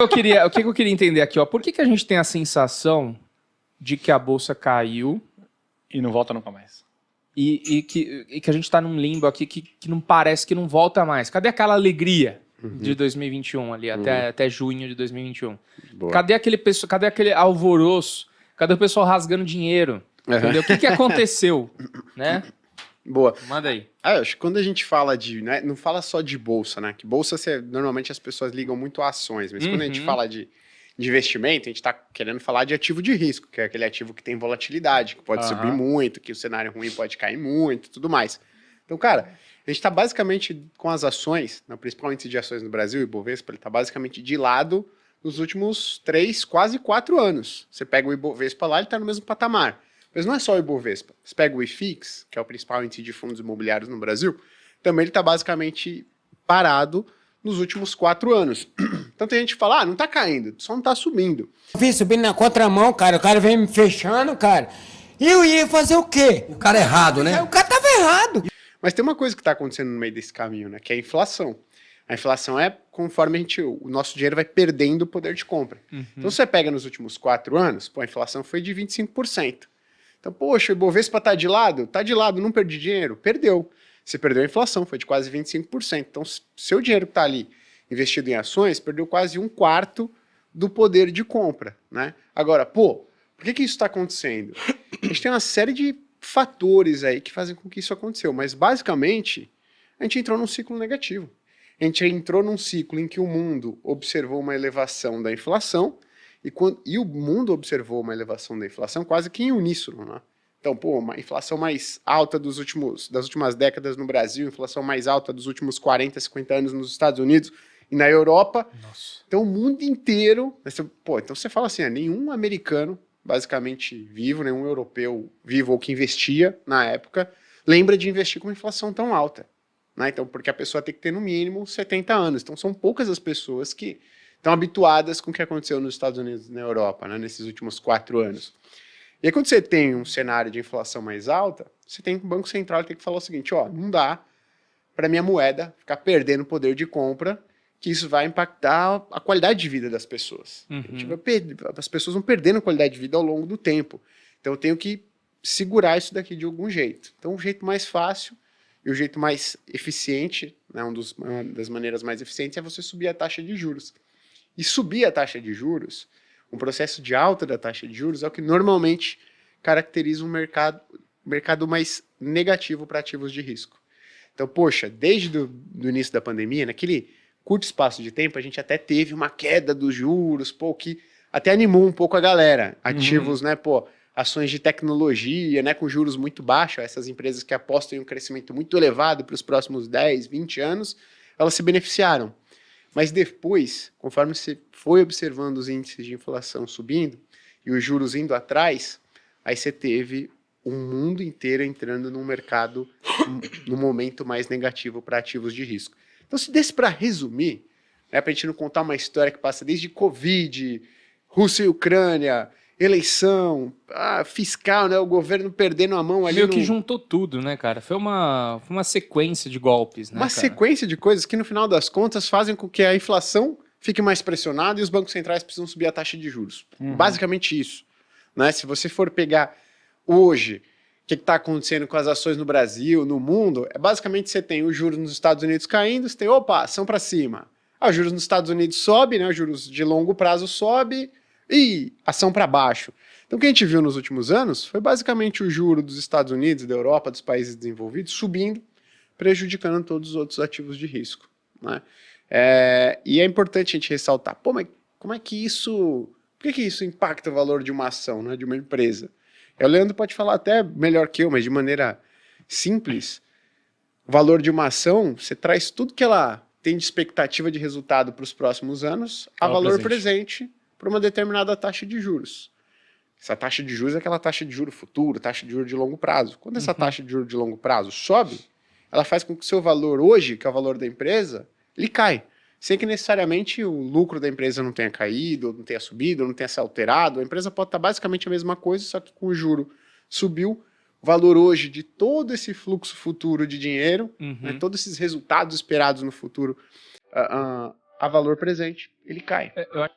O que eu queria entender aqui, ó? Por que a gente tem a sensação de que a bolsa caiu e não volta nunca mais? E que a gente tá num limbo aqui que não parece que não volta mais? Cadê aquela alegria de 2021 ali, até junho de 2021? Boa. Cadê aquele alvoroço? Cadê o pessoal rasgando dinheiro? Entendeu? O que aconteceu, né? Boa. Manda aí. Acho que quando a gente fala de... Né, não fala só de bolsa, né? Que bolsa, normalmente as pessoas ligam muito a ações. Mas quando a gente fala de investimento, a gente está querendo falar de ativo de risco, que é aquele ativo que tem volatilidade, que pode subir muito, que o cenário ruim pode cair muito e tudo mais. Então, cara, a gente está basicamente com as ações, no principal índice de ações no Brasil, o Ibovespa, ele está basicamente de lado nos últimos 3, quase 4 anos. Você pega o Ibovespa lá, ele está no mesmo patamar. Mas não é só o Ibovespa. Você pega o IFIX, que é o principal índice de fundos imobiliários no Brasil, também ele está basicamente parado nos últimos 4 anos. Então tem gente que fala, não tá caindo, só não tá subindo. Eu vim subindo na contramão, cara, o cara vem me fechando, cara, e eu ia fazer o quê? O cara errado, né? O cara tava errado. Mas tem uma coisa que tá acontecendo no meio desse caminho, né, que é a inflação. A inflação é conforme o nosso dinheiro vai perdendo o poder de compra. Então você pega nos últimos 4 anos, a inflação foi de 25%. Então, poxa, o Ibovespa tá de lado? Tá de lado, não perdi dinheiro? Perdeu. Você perdeu a inflação, foi de quase 25%. Então, seu dinheiro que está ali investido em ações, perdeu quase 1/4 do poder de compra, né? Agora, por que isso está acontecendo? A gente tem uma série de fatores aí que fazem com que isso aconteceu, mas basicamente a gente entrou num ciclo negativo. A gente entrou num ciclo em que o mundo observou uma elevação da inflação e o mundo observou uma elevação da inflação quase que em uníssono, né? Então, uma inflação mais alta das últimas décadas no Brasil, inflação mais alta dos últimos 40, 50 anos nos Estados Unidos e na Europa. Nossa. Então, o mundo inteiro... então você fala assim, nenhum americano, basicamente vivo, nenhum europeu vivo ou que investia na época, lembra de investir com uma inflação tão alta, né? Então, porque a pessoa tem que ter no mínimo 70 anos. Então, são poucas as pessoas que estão habituadas com o que aconteceu nos Estados Unidos e na Europa, né, nesses últimos 4 anos. E aí, quando você tem um cenário de inflação mais alta, você tem que o Banco Central tem que falar o seguinte, não dá para minha moeda ficar perdendo poder de compra, que isso vai impactar a qualidade de vida das pessoas. As pessoas vão perdendo qualidade de vida ao longo do tempo. Então eu tenho que segurar isso daqui de algum jeito. Então o jeito mais fácil e o jeito mais eficiente, né, uma das maneiras mais eficientes é você subir a taxa de juros. E subir a taxa de juros, um processo de alta da taxa de juros é o que normalmente caracteriza um mercado mais negativo para ativos de risco. Então, poxa, desde o início da pandemia, naquele curto espaço de tempo, a gente até teve uma queda dos juros, que até animou um pouco a galera. Ativos, né, ações de tecnologia, né, com juros muito baixos, essas empresas que apostam em um crescimento muito elevado para os próximos 10, 20 anos, elas se beneficiaram. Mas depois, conforme você foi observando os índices de inflação subindo e os juros indo atrás, aí você teve o mundo inteiro entrando num mercado, num momento mais negativo para ativos de risco. Então, se desse para resumir, né, para a gente não contar uma história que passa desde Covid, Rússia e Ucrânia, eleição, fiscal, né, o governo perdendo a mão ali. Meio que juntou tudo, né, cara? Foi uma sequência de golpes, né, Uma sequência de coisas que, no final das contas, fazem com que a inflação fique mais pressionada e os bancos centrais precisam subir a taxa de juros. Basicamente isso, né? Se você for pegar hoje o que está acontecendo com as ações no Brasil, no mundo, basicamente você tem os juros nos Estados Unidos caindo, você tem, ação para cima. Os juros nos Estados Unidos sobe, né? Os juros de longo prazo sobe e ação para baixo. Então o que a gente viu nos últimos anos foi basicamente o juro dos Estados Unidos, da Europa, dos países desenvolvidos, subindo, prejudicando todos os outros ativos de risco, né? E é importante a gente ressaltar, mas como é que isso... Por que isso impacta o valor de uma ação, né, de uma empresa? O Leandro pode falar até melhor que eu, mas de maneira simples, o valor de uma ação, você traz tudo que ela tem de expectativa de resultado para os próximos anos a valor presente para uma determinada taxa de juros. Essa taxa de juros é aquela taxa de juro futuro, taxa de juro de longo prazo. Quando essa taxa de juro de longo prazo sobe, ela faz com que o seu valor hoje, que é o valor da empresa, ele cai. Sem que necessariamente o lucro da empresa não tenha caído, não tenha subido, não tenha se alterado. A empresa pode estar basicamente a mesma coisa, só que com o juro subiu. O valor hoje de todo esse fluxo futuro de dinheiro, né, todos esses resultados esperados no futuro, a valor presente, ele cai. Eu acho